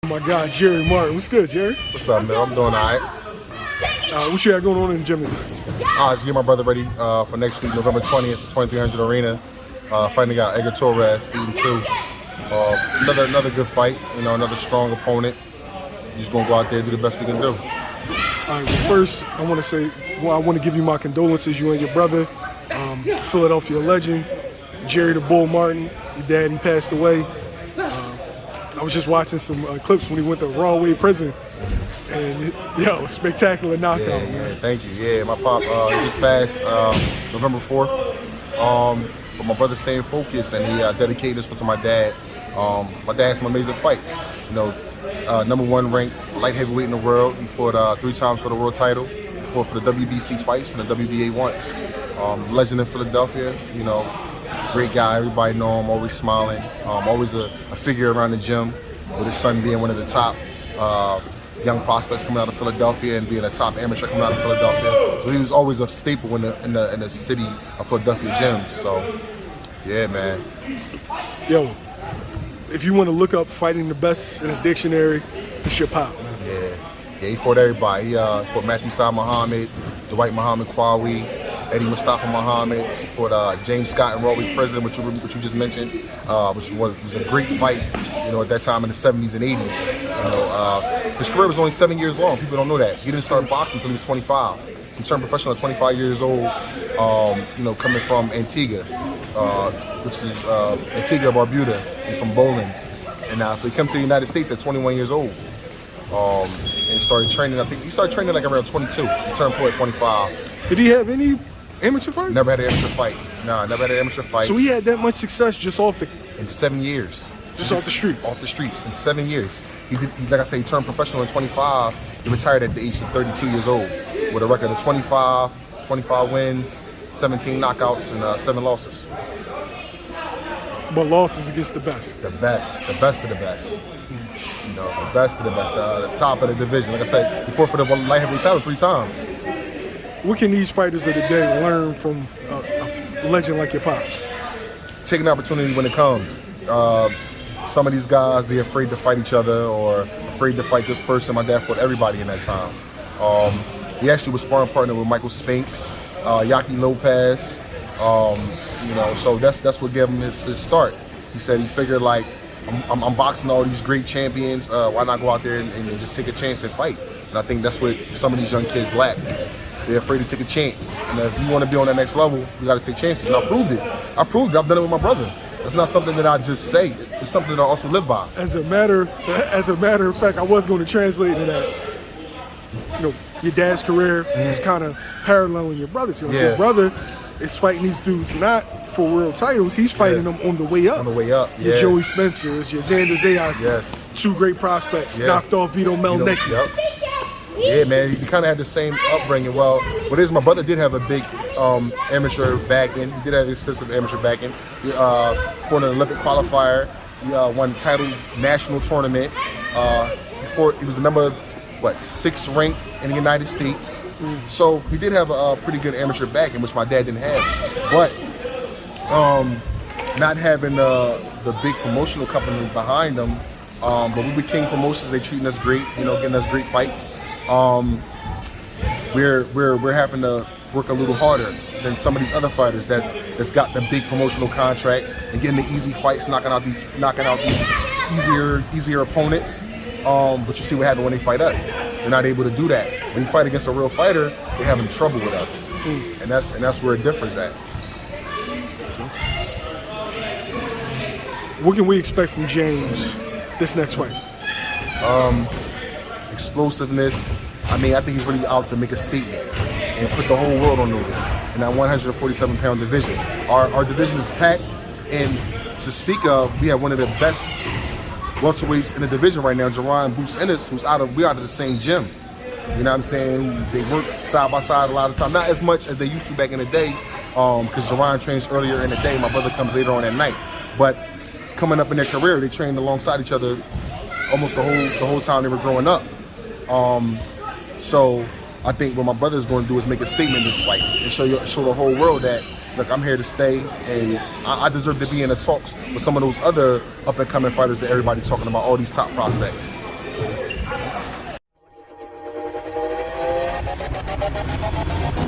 My guy, Jerry Martin. What's good, Jerry? What's up, man? I'm doing all right. What you got going on in the gym today? Just get my brother ready for next week, November 20th, 2300 Arena. Fighting got Edgar Torres, 8-2. Another good fight, another strong opponent. We're just gonna go out there and do the best we can do. All right, well, first, I want to give you my condolences, you and your brother, Philadelphia legend, Jerry the Bull Martin. Your dad, he passed away. I was just watching some clips when he went to Rahway Prison, and spectacular knockout. Yeah, man. Thank you. Yeah, my pop he just passed November 4th. But my brother's staying focused, and he dedicated this one to my dad. My dad had some amazing fights. #1 ranked light heavyweight in the world. He fought 3 times for the world title. He fought for the WBC twice and the WBA once. Legend in Philadelphia. Great guy. Everybody know him. Always smiling. Always a figure around the gym. With his son being one of the top young prospects coming out of Philadelphia and being a top amateur coming out of Philadelphia. So he was always a staple in the city of Philadelphia gyms. So yeah, man. Yo, if you want to look up fighting the best in a dictionary, it's your pop. Yeah, he fought everybody. He fought Matthew Saad Muhammad, Dwight Muhammad Kwawi, Eddie Mustafa Muhammad. He fought James Scott in Rahway Prison, which you just mentioned, which was a great fight. At that time in the 70s and 80s. His career was only 7 years long. People don't know that. He didn't start boxing until he was 25. He turned professional at 25 years old. Coming from Antigua, which is Antigua Barbuda. He's from Bowlings, and so he comes to the United States at 21 years old. And started training. I think he started training like around 22. He turned pro at 25. Did he have any amateur fights? Never had an amateur fight. Nah, never had an amateur fight. So he had that much success just off the... In 7 years. Just off the streets? Off the streets, in 7 years. He like I say, he turned professional at 25. He retired at the age of 32 years old with a record of 25 wins, 17 knockouts, and 7 losses. But losses against the best? The best of the best. The best of the best, the top of the division. Like I said, he fought for the light heavyweight title 3 times. What can these fighters of the day learn from a legend like your pop? Take an opportunity when it comes. Some of these guys, they're afraid to fight each other or afraid to fight this person. My dad fought everybody in that time. He actually was sparring partner with Michael Spinks, Yaki Lopez. So that's what gave him his start. He said he figured like, I'm boxing all these great champions. Why not go out there and just take a chance and fight? And I think that's what some of these young kids lack. They're afraid to take a chance. And if you want to be on that next level, you got to take chances. And I proved it. I've done it with my brother. It's not something that I just say. It's something that I also live by. As a matter of fact, I was going to translate into that. Your dad's career is kind of paralleling your brother's. Your brother is fighting these dudes not for world titles. He's fighting them on the way up. On the way up. Your Joey Spencer's, your Xander Zayas. Yes. 2 great prospects. Knocked off Vito Melnicki. Yep. Yeah, man, he kind of had the same upbringing. Well, my brother did have a big amateur backing. He did have extensive amateur backing. He fought an Olympic qualifier. He won title national tournament. He was the number 6 ranked in the United States. So he did have a pretty good amateur backing, which my dad didn't have. But not having the big promotional company behind them. But we with King Promotions, they treating us great. Getting us great fights. We're having to work a little harder than some of these other fighters that's got the big promotional contracts and getting the easy fights, knocking out these easier opponents. But you see what happened when they fight us. They're not able to do that. When you fight against a real fighter, they're having trouble with us, and that's where it differs at. What can we expect from James this next fight? Explosiveness. I think he's really out to make a statement and put the whole world on notice in that 147-pound division. Our division is packed, and to speak of, we have one of the best welterweights in the division right now, Jerron Bruce Ennis, we're out of the same gym. You know what I'm saying? They work side by side a lot of time, not as much as they used to back in the day, because Jerron trains earlier in the day, my brother comes later on at night. But coming up in their career, they trained alongside each other almost the whole time they were growing up. So I think what my brother's going to do is make a statement in this fight and show the whole world that, look, I'm here to stay, and I deserve to be in the talks with some of those other up-and-coming fighters that everybody's talking about, all these top prospects. Bye.